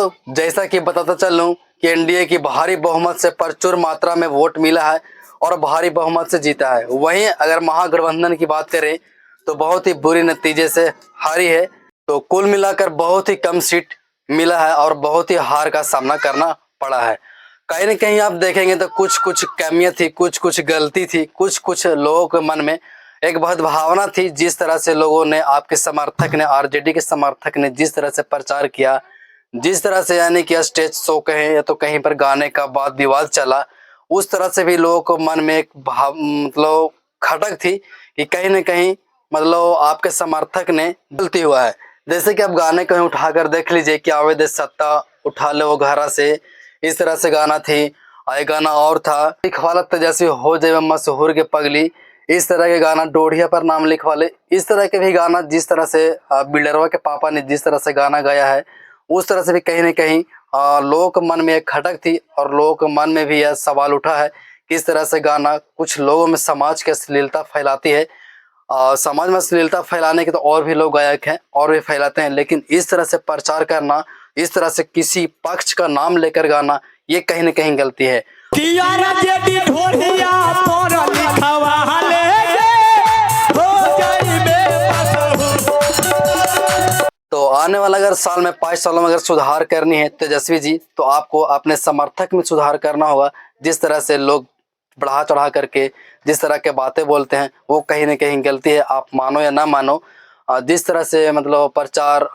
दोस्तों, जैसा कि बताता चल लूं कि एनडीए की भारी बहुमत से प्रचुर मात्रा में वोट मिला है और भारी बहुमत से जीता है। वहीं अगर महागठबंधन की बात करें तो बहुत ही बुरी नतीजे से हारी है। तो कुल मिलाकर बहुत ही कम सीट मिला है और बहुत ही हार का सामना करना पड़ा है। कहीं न कहीं आप देखेंगे तो कुछ कुछ कमियां थी, कुछ कुछ गलती थी, कुछ कुछ लोगों के मन में एक बहुत भावना थी। जिस तरह से लोगों ने, आपके समर्थक ने, आरजेडी के समर्थक ने जिस तरह से प्रचार किया, जिस तरह से यानी कि स्टेज शो कहें या तो कहीं पर गाने का वाद विवाद चला, उस तरह से भी लोगों को मन में एक भाव मतलब खटक थी कि कहीं न कहीं मतलब आपके समर्थक ने गलती हुआ है। जैसे कि आप गाने कहीं उठाकर देख लीजिए कि आवे दे सत्ता उठा ले वो घरा से, इस तरह से गाना थी। और एक गाना और था, लिखवालत जैसे हो जाए मशहूर के पगली, इस तरह के गाना, डोढ़िया पर नाम लिखवा ले, इस तरह के भी गाना, जिस तरह से बिल्डरवा के पापा ने जिस तरह से गाना गाया है, उस तरह से भी कहीं न कहीं लोगों के मन में एक खटक थी और लोगों के मन में भी यह सवाल उठा है कि इस तरह से गाना कुछ लोगों में समाज की अश्लीलता फैलाती है। समाज में अश्लीलता फैलाने के तो और भी लोग गायक हैं और भी फैलाते हैं, लेकिन इस तरह से प्रचार करना, इस तरह से किसी पक्ष का नाम लेकर गाना, ये कहीं न कहीं गलती है। तो आने वाला अगर साल में 5 सालों में अगर सुधार करनी है तेजस्वी जी, तो आपको अपने समर्थक में सुधार करना होगा। जिस तरह से लोग बढ़ा चढ़ा करके जिस तरह के बातें बोलते हैं, वो कहीं न कहीं गलती है, आप मानो या ना मानो। जिस तरह से मतलब प्रचार,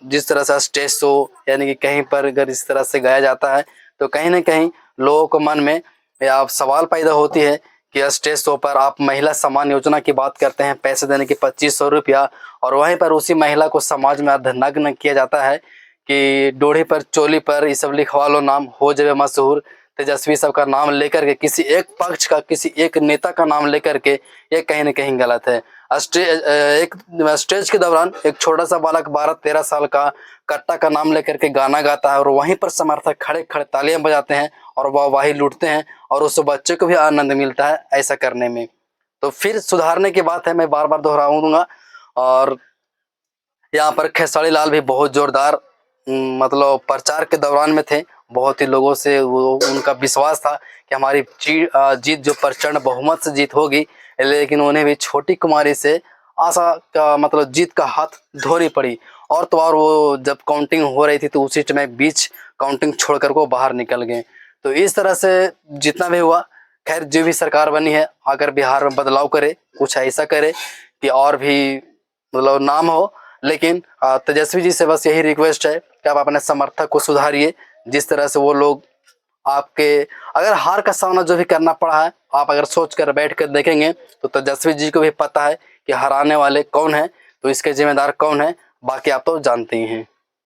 जिस तरह से स्टेज शो यानी कि कहीं पर अगर इस तरह से गाया जाता है, तो कहीं न कहीं लोगों को मन में या सवाल पैदा होती है कि स्टेज शो पर आप महिला सम्मान योजना की बात करते हैं, पैसे देने की 2500 रुपया, और वहीं पर उसी महिला को समाज में अर्धनग्न किया जाता है कि डोढ़ी पर, चोली पर ये सब लिखवा लो, नाम हो जाए मशहूर। तेजस्वी सब का नाम लेकर के, किसी एक पक्ष का, किसी एक नेता का नाम लेकर के, ये कहीं न कहीं गलत है। एक स्टेज के दौरान एक छोटा सा बालक 12-13 साल का कट्टा का नाम लेकर के गाना गाता है और वहीं पर समर्थक खड़े खड़े तालियां बजाते हैं और वाहवाही लूटते हैं और उस बच्चे को भी आनंद मिलता है ऐसा करने में। तो फिर सुधारने की बात है, मैं बार बार दोहराऊंगा। और यहाँ पर खेसारी लाल भी बहुत जोरदार मतलब प्रचार के दौरान में थे। बहुत ही लोगों से वो उनका विश्वास था कि हमारी जीत जो प्रचंड बहुमत से जीत होगी, लेकिन उन्हें भी छोटी कुमारी से आशा का मतलब जीत का हाथ धोरी पड़ी। और तो और वो जब काउंटिंग हो रही थी तो उसी समय बीच काउंटिंग छोड़कर वो बाहर निकल गए। तो इस तरह से जितना भी हुआ, खैर जो भी सरकार बनी है, अगर बिहार में बदलाव करे, कुछ ऐसा करे कि और भी मतलब नाम हो। लेकिन तेजस्वी जी से बस यही रिक्वेस्ट है कि आप अपने समर्थक को सुधारिए। जिस तरह से वो लोग आपके, अगर हार का सामना जो भी करना पड़ा है, आप अगर सोच कर बैठ कर देखेंगे तो तेजस्वी जी को भी पता है कि हराने वाले कौन है, तो इसके जिम्मेदार कौन है, बाकी आप तो जानते ही हैं।